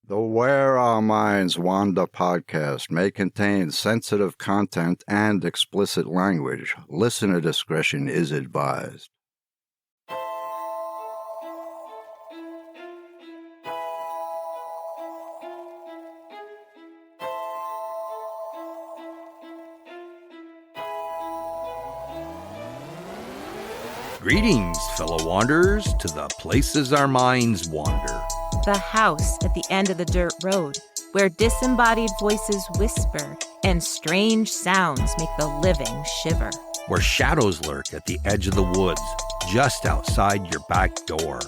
The Where Our Minds Wander podcast may contain sensitive content and explicit language. Listener discretion is advised. Greetings, fellow wanderers, to the places our minds wander. The house at the end of the dirt road, where disembodied voices whisper and strange sounds make the living shiver. Where shadows lurk at the edge of the woods, just outside your back door.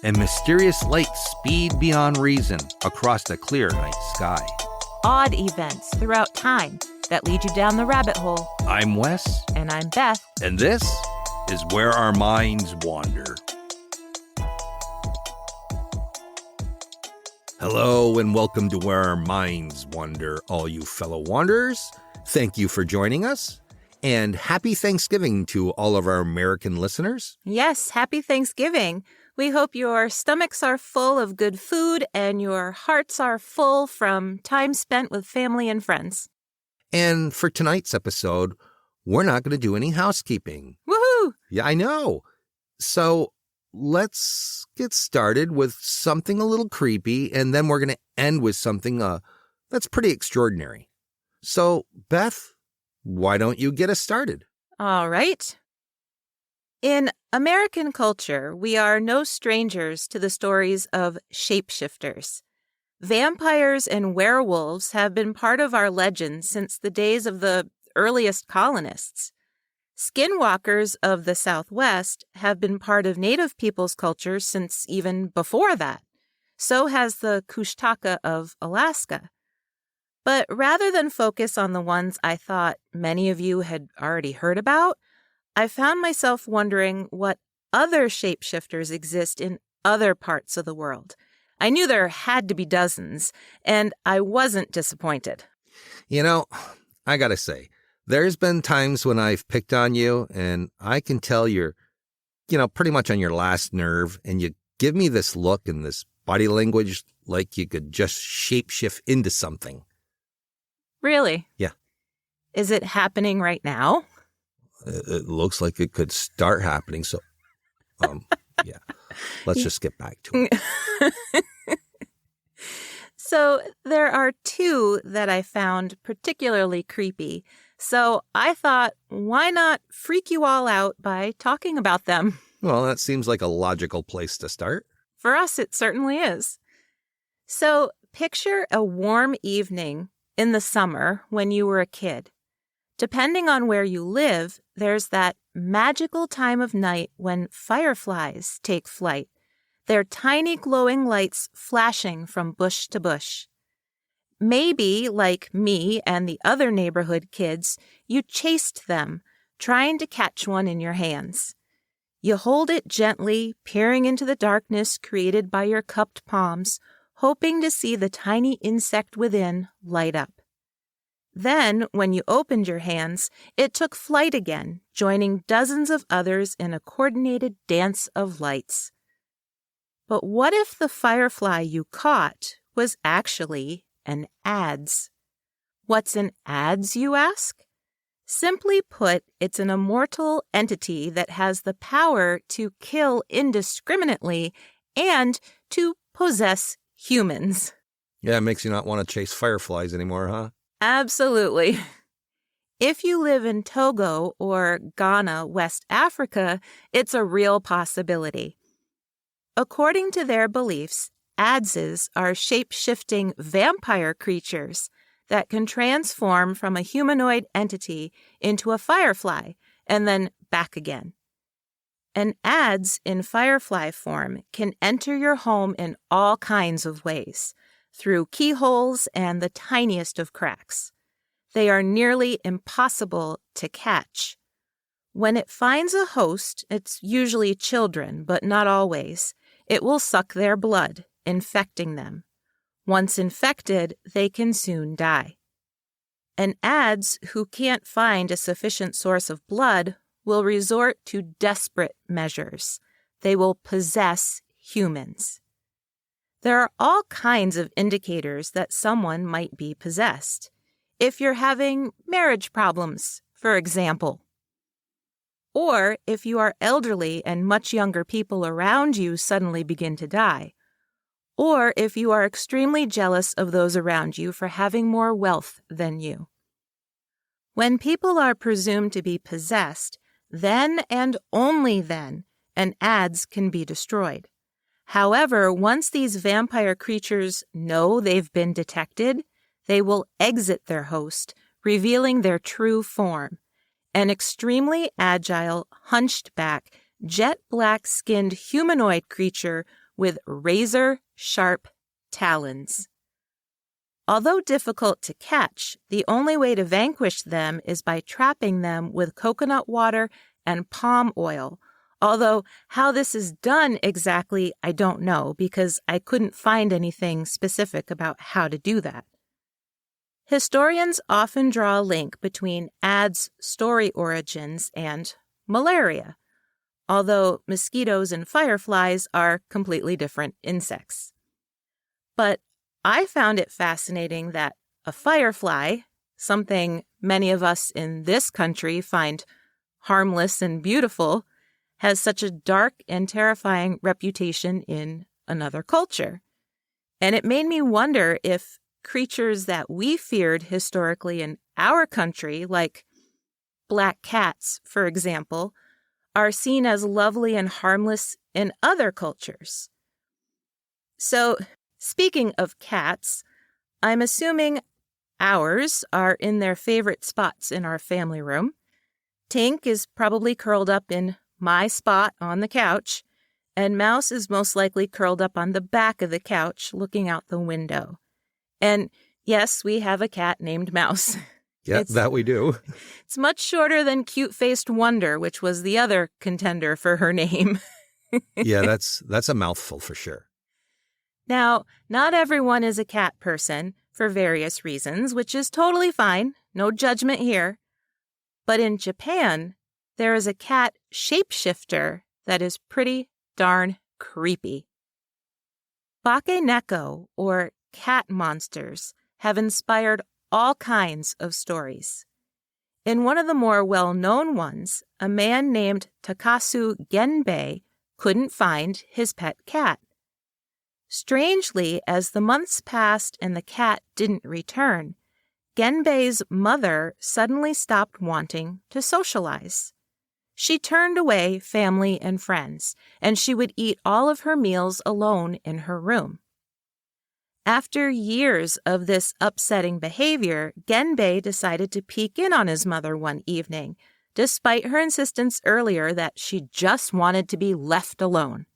And mysterious lights speed beyond reason across the clear night sky. Odd events throughout time that lead you down the rabbit hole. I'm Wes. And I'm Beth. And this is Where Our Minds Wander. Hello and welcome to Where Our Minds Wander, all you fellow wanderers. Thank you for joining us, and happy Thanksgiving to all of our American listeners. Yes, happy Thanksgiving. We hope your stomachs are full of good food and your hearts are full from time spent with family and friends. And for tonight's episode, we're not going to do any housekeeping. Woohoo! Yeah, I know. So let's get started with something a little creepy, and then we're going to end with something that's pretty extraordinary. So, Beth, why don't you get us started? All right. In American culture, we are no strangers to the stories of shapeshifters. Vampires and werewolves have been part of our legends since the days of the earliest colonists. Skinwalkers of the Southwest have been part of Native peoples' culture since even before that. So has the Kushtaka of Alaska. But rather than focus on the ones I thought many of you had already heard about, I found myself wondering what other shapeshifters exist in other parts of the world. I knew there had to be dozens, and I wasn't disappointed. You know, I gotta say, there's been times when I've picked on you, and I can tell you're, pretty much on your last nerve, and you give me this look and this body language like you could just shapeshift into something. Really? Yeah. Is it happening right now? It looks like it could start happening, so, yeah. Let's just get back to it. So there are two that I found particularly creepy. So I thought, why not freak you all out by talking about them? Well, that seems like a logical place to start. For us, it certainly is. So picture a warm evening in the summer when you were a kid. Depending on where you live, there's that magical time of night when fireflies take flight, their tiny glowing lights flashing from bush to bush. Maybe, like me and the other neighborhood kids, you chased them, trying to catch one in your hands. You hold it gently, peering into the darkness created by your cupped palms, hoping to see the tiny insect within light up. Then, when you opened your hands, it took flight again, joining dozens of others in a coordinated dance of lights. But what if the firefly you caught was actually an adze? What's an adze, you ask? Simply put, it's an immortal entity that has the power to kill indiscriminately and to possess humans. Yeah, it makes you not want to chase fireflies anymore, huh? Absolutely. If you live in Togo or Ghana, West Africa, it's a real possibility. According to their beliefs, adzes are shape-shifting vampire creatures that can transform from a humanoid entity into a firefly and then back again. An adze in firefly form can enter your home in all kinds of ways, through keyholes and the tiniest of cracks. They are nearly impossible to catch. When it finds a host, it's usually children, but not always, it will suck their blood, infecting them. Once infected, they can soon die. An adze who can't find a sufficient source of blood will resort to desperate measures. They will possess humans. There are all kinds of indicators that someone might be possessed. If you're having marriage problems, for example, or if you are elderly and much younger people around you suddenly begin to die, or if you are extremely jealous of those around you for having more wealth than you. When people are presumed to be possessed, then and only then, an ads can be destroyed. However, once these vampire creatures know they've been detected, they will exit their host, revealing their true form. An extremely agile, hunched-back, jet-black-skinned humanoid creature with razor-sharp talons. Although difficult to catch, the only way to vanquish them is by trapping them with coconut water and palm oil. Although how this is done exactly, I don't know, because I couldn't find anything specific about how to do that. Historians often draw a link between ads' story origins and malaria, although mosquitoes and fireflies are completely different insects. But I found it fascinating that a firefly, something many of us in this country find harmless and beautiful, has such a dark and terrifying reputation in another culture. And it made me wonder if creatures that we feared historically in our country, like black cats, for example, are seen as lovely and harmless in other cultures. So, speaking of cats, I'm assuming ours are in their favorite spots in our family room. Tink is probably curled up in my spot on the couch, and Mouse is most likely curled up on the back of the couch looking out the window. And yes, we have a cat named Mouse. Yeah, that we do. It's much shorter than Cute-Faced Wonder, which was the other contender for her name. Yeah, that's a mouthful for sure. Now, not everyone is a cat person for various reasons, which is totally fine. No judgment here. But in Japan, there is a cat shapeshifter that is pretty darn creepy. Bakeneko, or cat monsters, have inspired all kinds of stories. In one of the more well-known ones, a man named Takasu Genbei couldn't find his pet cat. Strangely, as the months passed and the cat didn't return, Genbei's mother suddenly stopped wanting to socialize. She turned away family and friends, and she would eat all of her meals alone in her room. After years of this upsetting behavior, Genbei decided to peek in on his mother one evening, despite her insistence earlier that she just wanted to be left alone.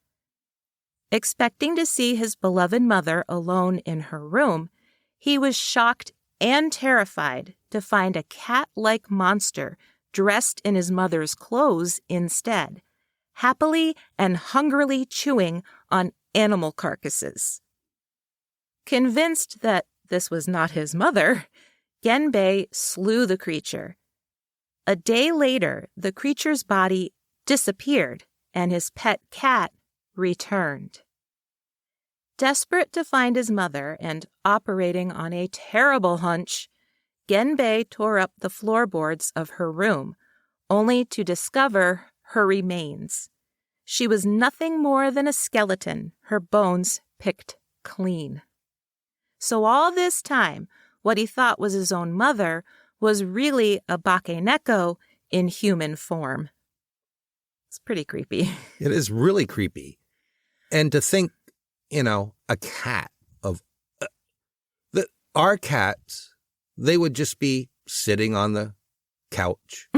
Expecting to see his beloved mother alone in her room, he was shocked and terrified to find a cat-like monster dressed in his mother's clothes instead, happily and hungrily chewing on animal carcasses. Convinced that this was not his mother, Genbei slew the creature. A day later, the creature's body disappeared and his pet cat returned. Desperate to find his mother and operating on a terrible hunch, Genbei tore up the floorboards of her room, only to discover her remains. She was nothing more than a skeleton, her bones picked clean. So all this time, what he thought was his own mother was really a Bakeneko in human form. It's pretty creepy. It is really creepy. And to think, a cat of our cats, they would just be sitting on the couch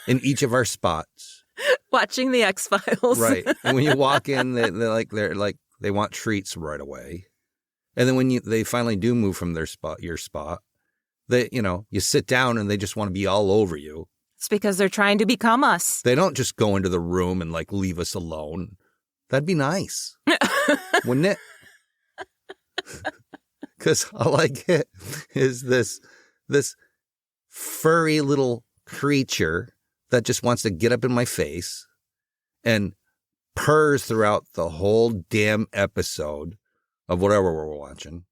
in each of our spots, watching the X-Files. Right. And when you walk in, they want treats right away. And then when they finally do move from your spot, you sit down and they just want to be all over you. It's because they're trying to become us. They don't just go into the room and leave us alone. That'd be nice. Wouldn't it? Because all I get is this furry little creature that just wants to get up in my face and purrs throughout the whole damn episode of whatever we're watching.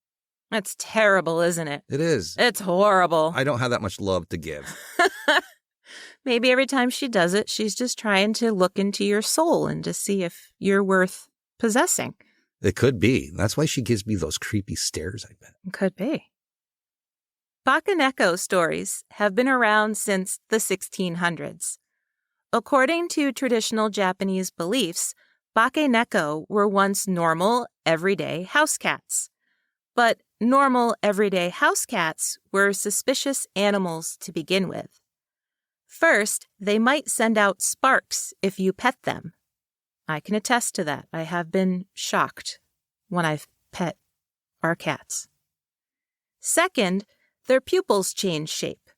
That's terrible, isn't it? It is. It's horrible. I don't have that much love to give. Maybe every time she does it, she's just trying to look into your soul and to see if you're worth possessing. It could be. That's why she gives me those creepy stares, I bet. Could be. Bakeneko stories have been around since the 1600s. According to traditional Japanese beliefs, Bakeneko were once normal, everyday house cats. But normal, everyday house cats were suspicious animals to begin with. First, they might send out sparks if you pet them. I can attest to that. I have been shocked when I've pet our cats. Second, their pupils change shape.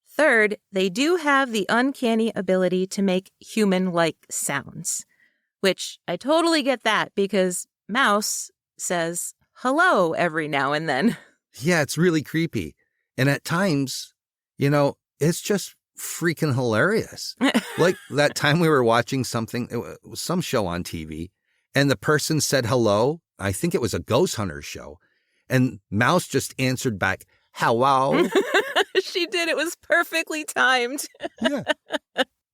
Third, they do have the uncanny ability to make human-like sounds, which I totally get that because Mouse says hello every now and then. Yeah, it's really creepy. And at times, it's just freaking hilarious. Like that time we were watching something, it was some show on TV, and the person said hello. I think it was a ghost hunter show. And Mouse just answered back, hello. She did. It was perfectly timed. Yeah.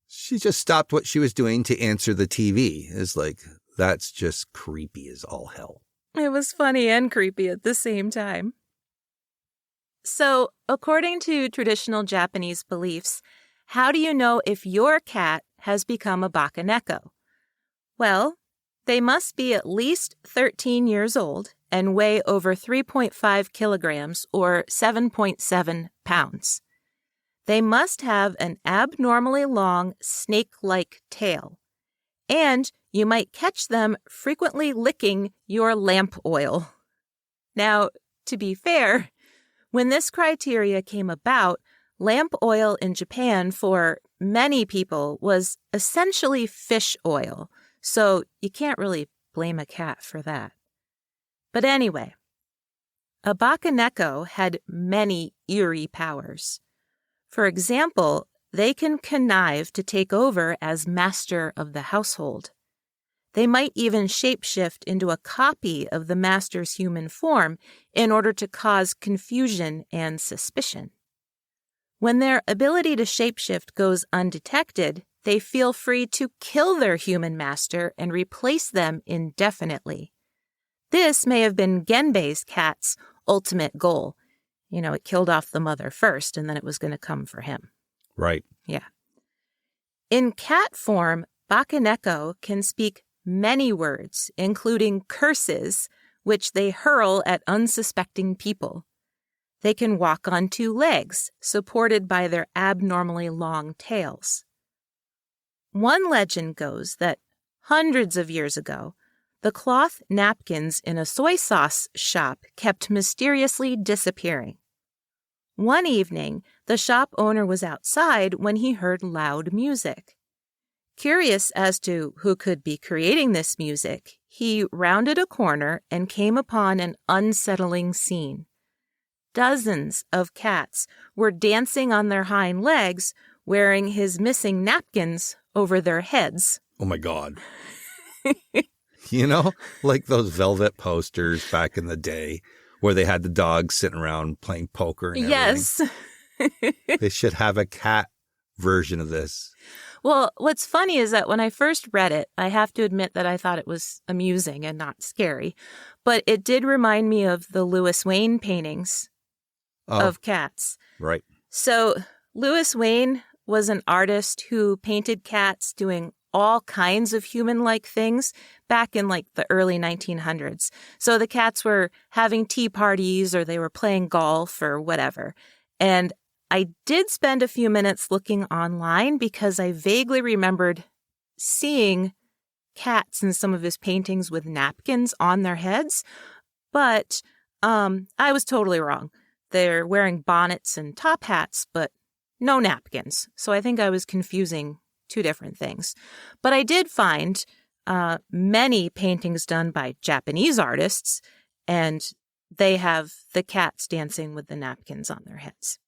She just stopped what she was doing to answer the TV. It's like, that's just creepy as all hell. It was funny and creepy at the same time. So, according to traditional Japanese beliefs, how do you know if your cat has become a Bakeneko? Well, they must be at least 13 years old and weigh over 3.5 kilograms or 7.7 pounds. They must have an abnormally long, snake-like tail. And you might catch them frequently licking your lamp oil. Now, to be fair, when this criteria came about, lamp oil in Japan for many people was essentially fish oil, so you can't really blame a cat for that. But anyway, a Bakeneko had many eerie powers. For example, they can connive to take over as master of the household. They might even shapeshift into a copy of the master's human form in order to cause confusion and suspicion. When their ability to shapeshift goes undetected, they feel free to kill their human master and replace them indefinitely. This may have been Genbei's cat's ultimate goal. It killed off the mother first, and then it was going to come for him. Right. Yeah. In cat form, Bakeneko can speak many words, including curses, which they hurl at unsuspecting people. They can walk on two legs, supported by their abnormally long tails. One legend goes that hundreds of years ago, the cloth napkins in a soy sauce shop kept mysteriously disappearing. One evening, the shop owner was outside when he heard loud music. Curious as to who could be creating this music, he rounded a corner and came upon an unsettling scene. Dozens of cats were dancing on their hind legs, wearing his missing napkins over their heads. Oh, my God. Like those velvet posters back in the day where they had the dogs sitting around playing poker and everything. Yes. They should have a cat version of this. Well, what's funny is that when I first read it, I have to admit that I thought it was amusing and not scary. But it did remind me of the Louis Wain paintings of cats. Right. So Louis Wain was an artist who painted cats doing all kinds of human-like things back in the early 1900s. So the cats were having tea parties or they were playing golf or whatever. And I did spend a few minutes looking online because I vaguely remembered seeing cats in some of his paintings with napkins on their heads. But I was totally wrong. They're wearing bonnets and top hats, but no napkins. So I think I was confusing two different things. But I did find many paintings done by Japanese artists, and they have the cats dancing with the napkins on their heads.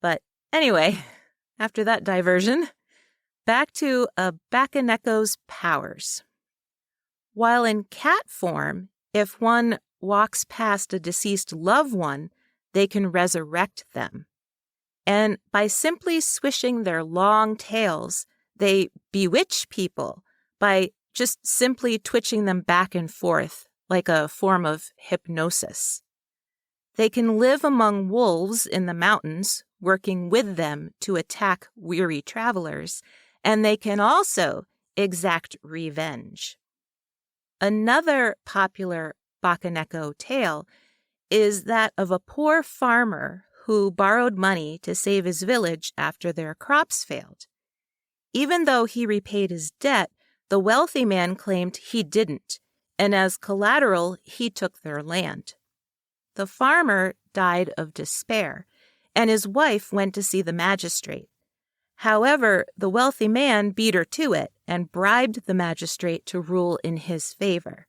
But anyway, after that diversion, back to a Bakeneko's powers. While in cat form, if one walks past a deceased loved one, they can resurrect them. And by simply swishing their long tails, they bewitch people by just simply twitching them back and forth like a form of hypnosis. They can live among wolves in the mountains, working with them to attack weary travelers, and they can also exact revenge. Another popular Bakeneko tale is that of a poor farmer who borrowed money to save his village after their crops failed. Even though he repaid his debt, the wealthy man claimed he didn't, and as collateral, he took their land. The farmer died of despair, and his wife went to see the magistrate. However, the wealthy man beat her to it and bribed the magistrate to rule in his favor.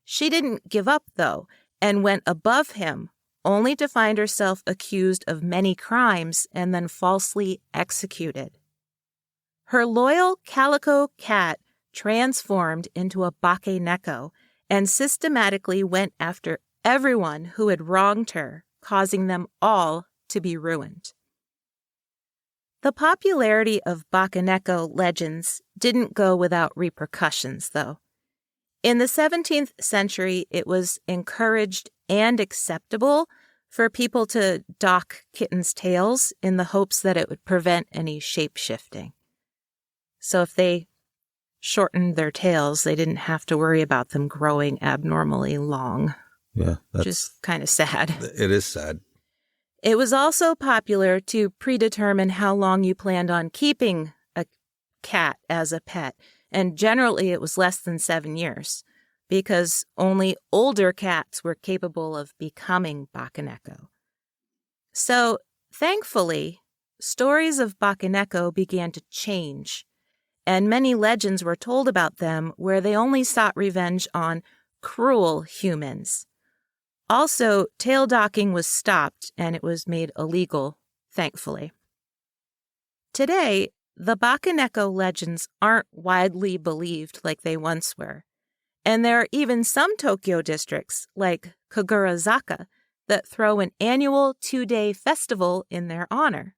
She didn't give up, though, and went above him, only to find herself accused of many crimes and then falsely executed. Her loyal calico cat transformed into a Bakeneko and systematically went after everyone who had wronged her, causing them all to be ruined. The popularity of Bakeneko legends didn't go without repercussions, though. In the 17th century, it was encouraged and acceptable for people to dock kittens' tails in the hopes that it would prevent any shape-shifting. So if they shortened their tails, they didn't have to worry about them growing abnormally long. Yeah, which is kind of sad. It is sad. It was also popular to predetermine how long you planned on keeping a cat as a pet, and generally it was less than 7 years, because only older cats were capable of becoming Bakeneko. So, thankfully, stories of Bakeneko began to change, and many legends were told about them where they only sought revenge on cruel humans. Also, tail docking was stopped and it was made illegal, thankfully. Today, the Bakeneko legends aren't widely believed like they once were, and there are even some Tokyo districts, like Kagurazaka, that throw an annual 2-day festival in their honor.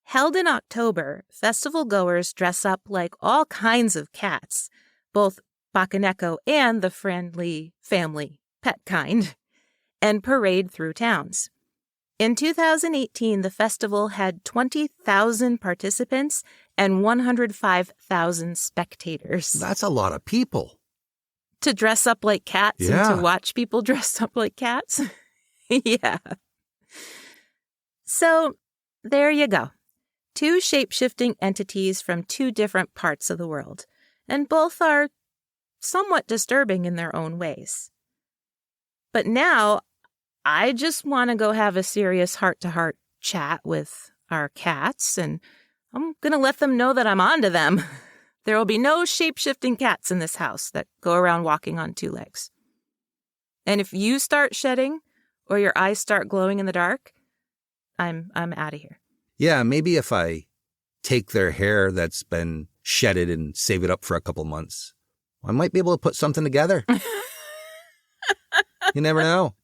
Held in October, festival goers dress up like all kinds of cats, both Bakeneko and the friendly family pet kind, and parade through towns. In 2018, the festival had 20,000 participants and 105,000 spectators. That's a lot of people. To dress up like cats and to watch people dress up like cats? Yeah. So, there you go. 2 shape-shifting entities from 2 different parts of the world, and both are somewhat disturbing in their own ways. But now, I just want to go have a serious heart-to-heart chat with our cats, and I'm going to let them know that I'm onto them. There will be no shape-shifting cats in this house that go around walking on 2 legs. And if you start shedding or your eyes start glowing in the dark, I'm out of here. Yeah, maybe if I take their hair that's been shedded and save it up for a couple months, I might be able to put something together. You never know.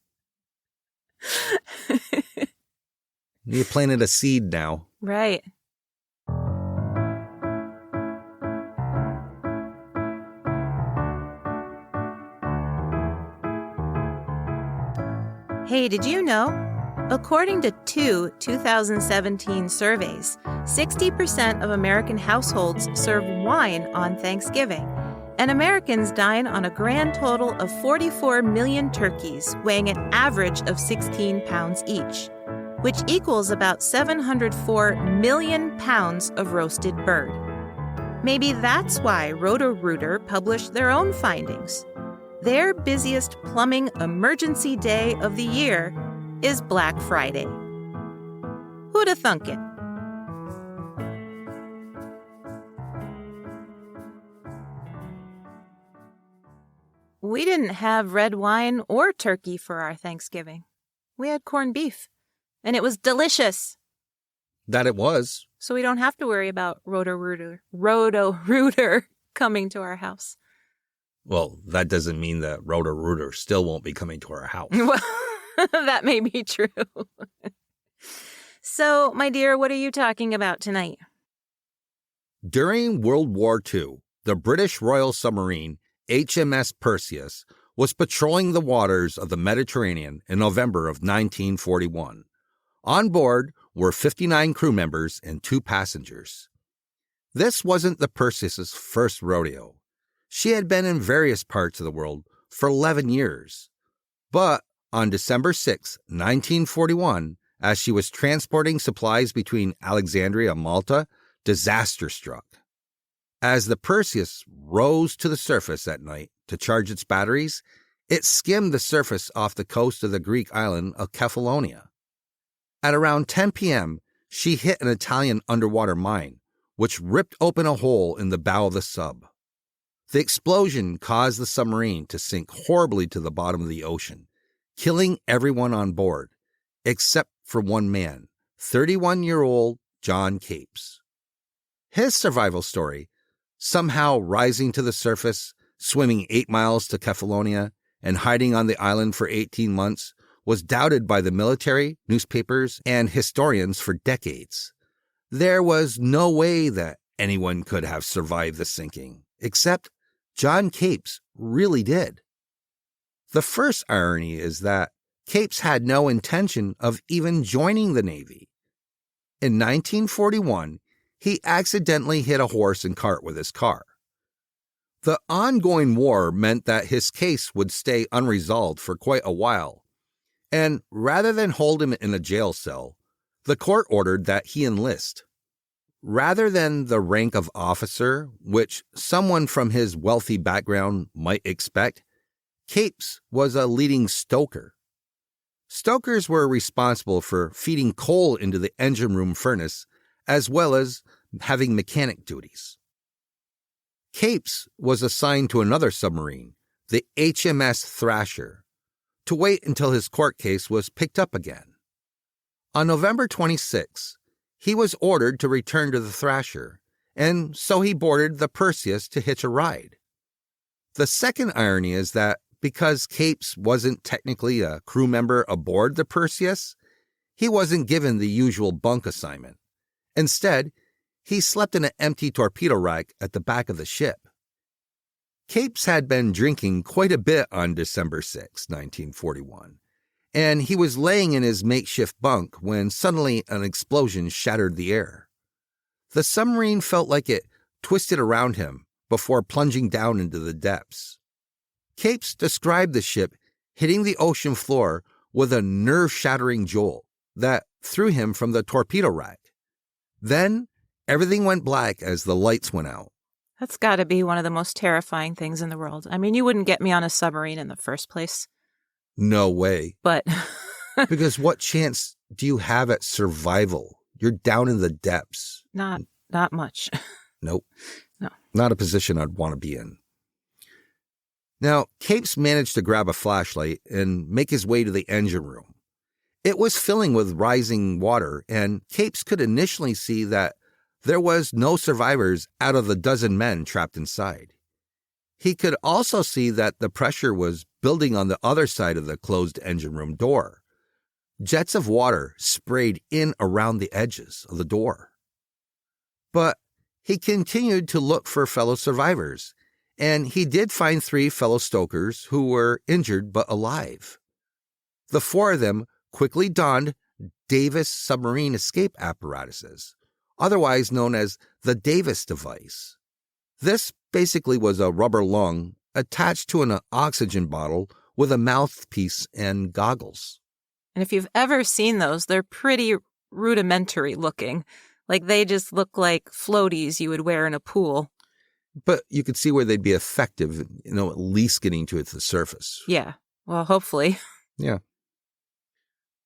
You planted a seed now. Right. Hey, did you know? According to 2 2017 surveys, 60% of American households serve wine on Thanksgiving, and Americans dine on a grand total of 44 million turkeys weighing an average of 16 pounds each, which equals about 704 million pounds of roasted bird. Maybe that's why Roto-Rooter published their own findings. Their busiest plumbing emergency day of the year is Black Friday. Who'da thunk it? We didn't have red wine or turkey for our Thanksgiving. We had corned beef, and it was delicious. That it was. So we don't have to worry about Roto-Rooter coming to our house. Well, that doesn't mean that Roto-Rooter still won't be coming to our house. Well, that may be true. So, my dear, what are you talking about tonight? During World War II, the British Royal Submarine HMS Perseus was patrolling the waters of the Mediterranean in November of 1941. On board were 59 crew members and 2 passengers. This wasn't the Perseus's first rodeo. She had been in various parts of the world for 11 years. But on December 6, 1941, as she was transporting supplies between Alexandria and Malta, disaster struck. As the Perseus rose to the surface at night to charge its batteries, it skimmed the surface off the coast of the Greek island of Kefalonia. At around 10 p.m., she hit an Italian underwater mine, which ripped open a hole in the bow of the sub. The explosion caused the submarine to sink horribly to the bottom of the ocean, killing everyone on board, except for one man, 31-year-old John Capes. His survival story, somehow rising to the surface, swimming 8 miles to Kefalonia, and hiding on the island for 18 months, was doubted by the military, newspapers, and historians for decades. There was no way that anyone could have survived the sinking, except John Capes really did. The first irony is that Capes had no intention of even joining the Navy. In 1941, he accidentally hit a horse and cart with his car. The ongoing war meant that his case would stay unresolved for quite a while, and rather than hold him in a jail cell, the court ordered that he enlist. Rather than the rank of officer, which someone from his wealthy background might expect, Capes was a leading stoker. Stokers were responsible for feeding coal into the engine room furnace, as well as having mechanic duties. Capes was assigned to another submarine, the HMS Thrasher, to wait until his court case was picked up again. On November 26, he was ordered to return to the Thrasher, and so he boarded the Perseus to hitch a ride. The second irony is that because Capes wasn't technically a crew member aboard the Perseus, he wasn't given the usual bunk assignment. Instead, he slept in an empty torpedo rack at the back of the ship. Capes had been drinking quite a bit on December 6, 1941, and he was laying in his makeshift bunk when suddenly an explosion shattered the air. The submarine felt like it twisted around him before plunging down into the depths. Capes described the ship hitting the ocean floor with a nerve-shattering jolt that threw him from the torpedo rack. Then, everything went black as the lights went out. That's got to be one of the most terrifying things in the world. I mean, you wouldn't get me on a submarine in the first place. No way. But because what chance do you have at survival? You're down in the depths. Not much. Nope. No. Not a position I'd want to be in. Now, Capes managed to grab a flashlight and make his way to the engine room. It was filling with rising water, and Capes could initially see that there was no survivors out of the dozen men trapped inside. He could also see that the pressure was building on the other side of the closed engine room door. Jets of water sprayed in around the edges of the door. But he continued to look for fellow survivors, and he did find 3 fellow stokers who were injured but alive. The 4 of them quickly donned Davis submarine escape apparatuses, otherwise known as the Davis device. This basically was a rubber lung attached to an oxygen bottle with a mouthpiece and goggles. And if you've ever seen those, they're pretty rudimentary looking. Like they just look like floaties you would wear in a pool. But you could see where they'd be effective, at least getting to the surface. Yeah. Well, hopefully. Yeah.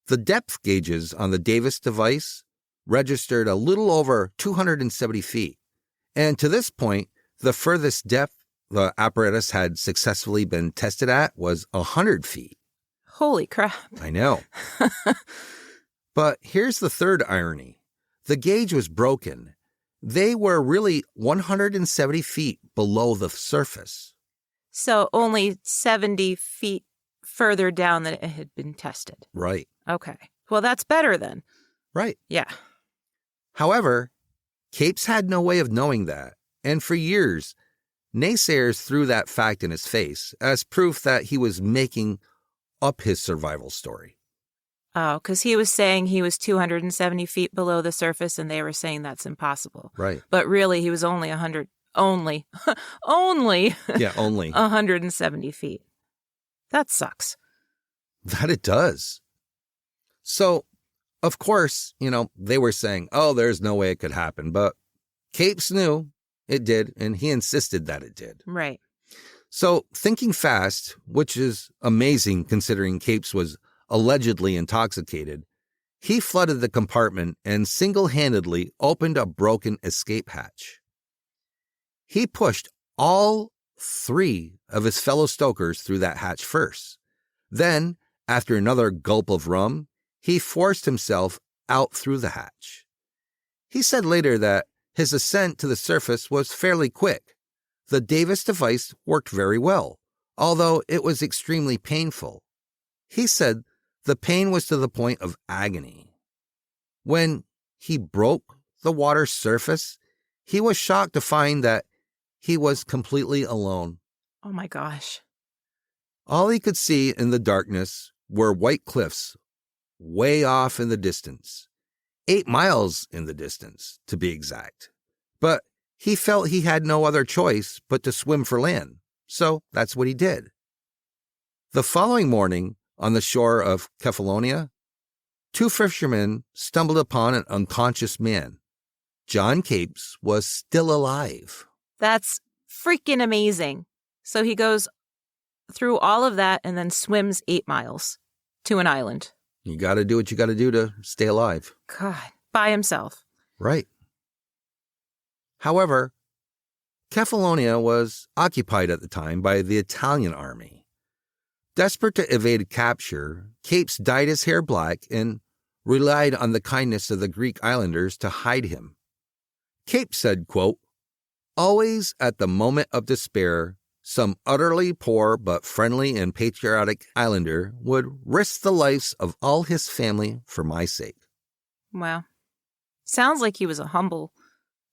The depth gauges on the Davis device registered a little over 270 feet. And to this point, the furthest depth the apparatus had successfully been tested at was 100 feet. Holy crap. I know. But here's the third irony. The gauge was broken. They were really 170 feet below the surface. So only 70 feet further down than it had been tested. Right. Okay. Well, that's better then. Right. Yeah. However, Capes had no way of knowing that, and for years, naysayers threw that fact in his face as proof that he was making up his survival story. Oh, because he was saying he was 270 feet below the surface, and they were saying that's impossible. Right. But really, he was only only Yeah, only 170 feet. That sucks. That it does. So, of course, they were saying, oh, there's no way it could happen. But Capes knew it did, and he insisted that it did. Right. So, thinking fast, which is amazing considering Capes was allegedly intoxicated, he flooded the compartment and single-handedly opened a broken escape hatch. He pushed all 3 of his fellow stokers through that hatch first. Then, after another gulp of rum, he forced himself out through the hatch. He said later that his ascent to the surface was fairly quick. The Davis device worked very well, although it was extremely painful. He said the pain was to the point of agony. When he broke the water's surface, he was shocked to find that he was completely alone. Oh my gosh. All he could see in the darkness were white cliffs way off in the distance, 8 miles in the distance, to be exact. But he felt he had no other choice but to swim for land, so that's what he did. The following morning, on the shore of Kefalonia, 2 fishermen stumbled upon an unconscious man. John Capes was still alive. That's freaking amazing. So he goes through all of that and then swims 8 miles to an island. You got to do what you got to do to stay alive. God, by himself. Right. However, Kefalonia was occupied at the time by the Italian army. Desperate to evade capture, Capes dyed his hair black and relied on the kindness of the Greek islanders to hide him. Capes said, quote, "Always at the moment of despair, some utterly poor but friendly and patriotic islander would risk the lives of all his family for my sake." Wow. Sounds like he was a humble,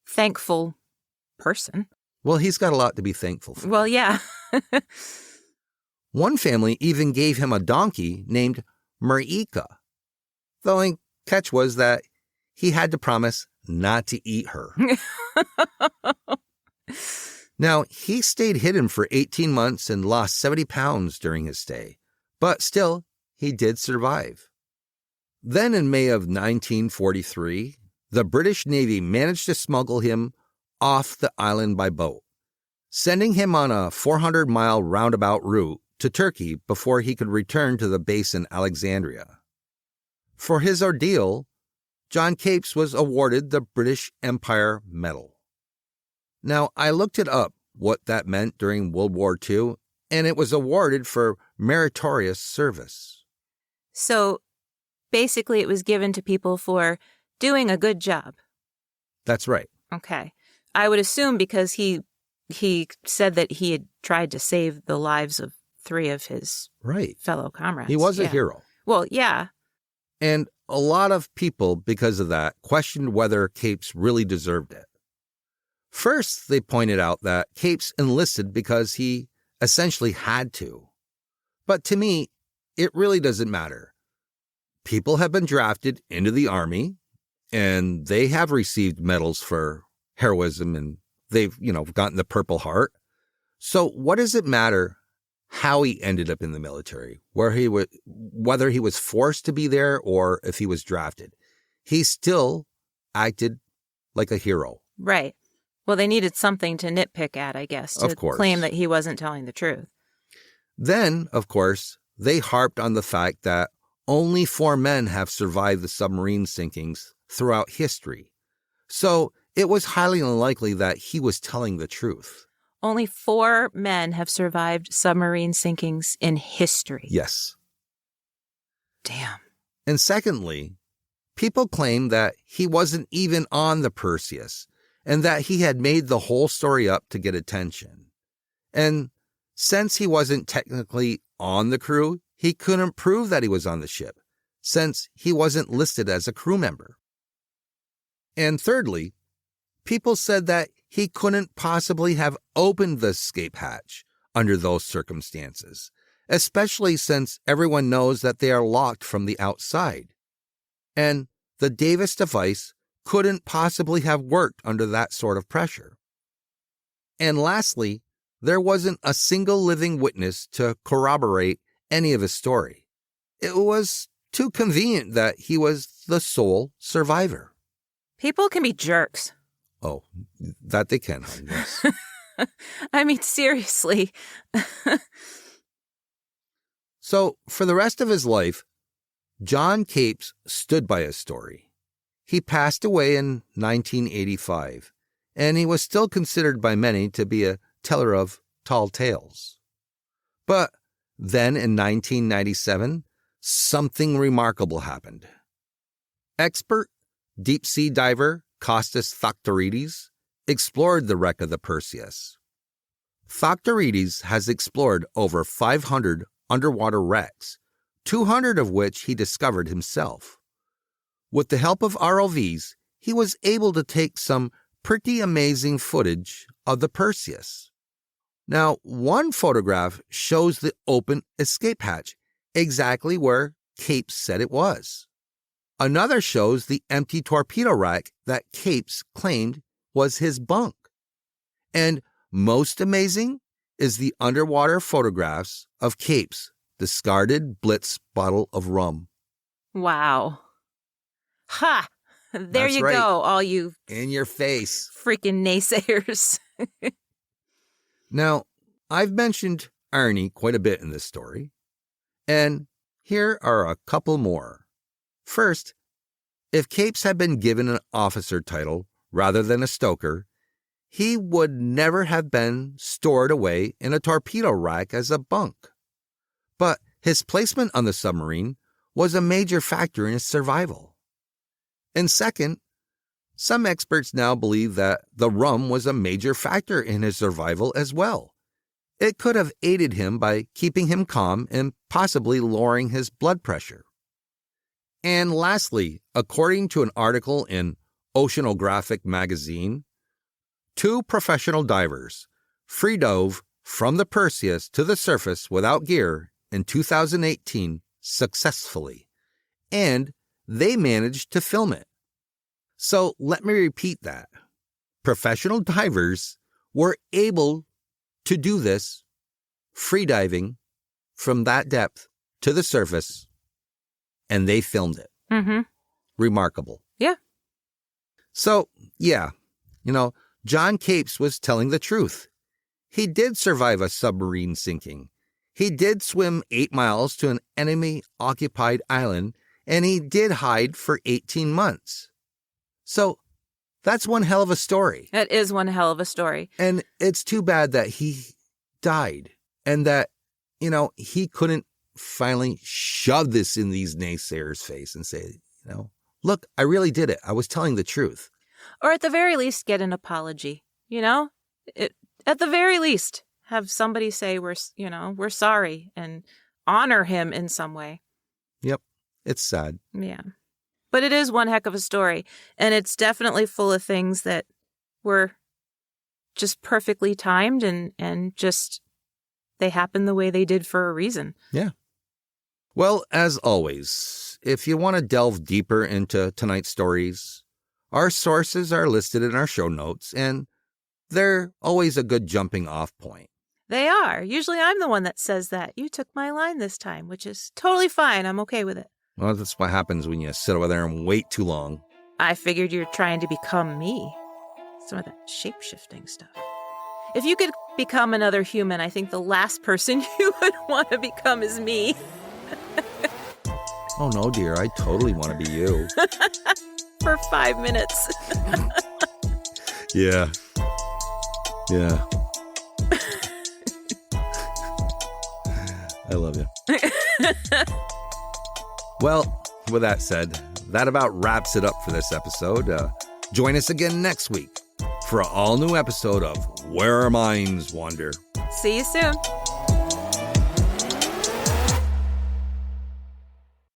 thankful person. Well, he's got a lot to be thankful for. Well, yeah. One family even gave him a donkey named Marika. The only catch was that he had to promise not to eat her. Now, he stayed hidden for 18 months and lost 70 pounds during his stay, but still, he did survive. Then in May of 1943, the British Navy managed to smuggle him off the island by boat, sending him on a 400-mile roundabout route to Turkey before he could return to the base in Alexandria. For his ordeal, John Capes was awarded the British Empire Medal. Now, I looked it up, what that meant during World War II, and it was awarded for meritorious service. So basically it was given to people for doing a good job. That's right. Okay. I would assume because he said that he had tried to save the lives of 3 of his fellow comrades. He was a hero. Well, yeah. And a lot of people, because of that, questioned whether Capes really deserved it. First, they pointed out that Capes enlisted because he essentially had to. But to me, it really doesn't matter. People have been drafted into the Army, and they have received medals for heroism, and they've, gotten the Purple Heart. So what does it matter how he ended up in the military, whether he was forced to be there or if he was drafted? He still acted like a hero. Right. Well, they needed something to nitpick at, I guess, to claim that he wasn't telling the truth. Then, of course, they harped on the fact that only 4 men have survived the submarine sinkings throughout history. So it was highly unlikely that he was telling the truth. Only 4 men have survived submarine sinkings in history. Yes. Damn. And secondly, people claim that he wasn't even on the Perseus and that he had made the whole story up to get attention. And Since he wasn't technically on the crew, he couldn't prove that he was on the ship, since he wasn't listed as a crew member. And thirdly, people said that he couldn't possibly have opened the escape hatch under those circumstances, especially since everyone knows that they are locked from the outside. And the Davis device couldn't possibly have worked under that sort of pressure. And lastly, there wasn't a single living witness to corroborate any of his story. It was too convenient that he was the sole survivor. People can be jerks. Oh, that they can, hon, yes. I mean, seriously. So, for the rest of his life, John Capes stood by his story. He passed away in 1985, and he was still considered by many to be a teller of tall tales. But then in 1997, something remarkable happened. Expert deep-sea diver Kostas Thaktorides explored the wreck of the Perseus. Thaktorides has explored over 500 underwater wrecks, 200 of which he discovered himself. With the help of ROVs, he was able to take some pretty amazing footage of the Perseus. Now, one photograph shows the open escape hatch, exactly where Capes said it was. Another shows the empty torpedo rack that Capes claimed was his bunk. And most amazing is the underwater photographs of Capes' discarded Blitz bottle of rum. Wow. Ha! There That's you right. go, all you In your face. freaking naysayers. Now, I've mentioned Arnie quite a bit in this story, and here are a couple more. First, if Capes had been given an officer title rather than a stoker, he would never have been stored away in a torpedo rack as a bunk. But his placement on the submarine was a major factor in his survival. And second, some experts now believe that the rum was a major factor in his survival as well. It could have aided him by keeping him calm and possibly lowering his blood pressure. And lastly, according to an article in Oceanographic magazine, 2 professional divers free dove from the Perseus to the surface without gear in 2018 successfully, and they managed to film it. So let me repeat that. Professional divers were able to do this free diving from that depth to the surface, and they filmed it. Mm-hmm. Remarkable. Yeah. So, yeah, John Capes was telling the truth. He did survive a submarine sinking. He did swim 8 miles to an enemy-occupied island, and he did hide for 18 months. So, that's one hell of a story. That is one hell of a story. And it's too bad that he died and that, he couldn't finally shove this in these naysayers' face and say, look, I really did it. I was telling the truth. Or at the very least, get an apology. At the very least, have somebody say we're sorry and honor him in some way. Yep. It's sad. Yeah. But it is one heck of a story. And it's definitely full of things that were just perfectly timed and just they happened the way they did for a reason. Yeah. Well, as always, if you want to delve deeper into tonight's stories, our sources are listed in our show notes, and they're always a good jumping off point. They are. Usually I'm the one that says that. You took my line this time, which is totally fine. I'm okay with it. Well, that's what happens when you sit over there and wait too long. I figured you're trying to become me. Some of that shape-shifting stuff. If you could become another human, I think the last person you would want to become is me. Oh, no, dear. I totally want to be you. For 5 minutes. Yeah. Yeah. I love you. Well, with that said, that about wraps it up for this episode. Join us again next week for an all-new episode of Where Our Minds Wander. See you soon.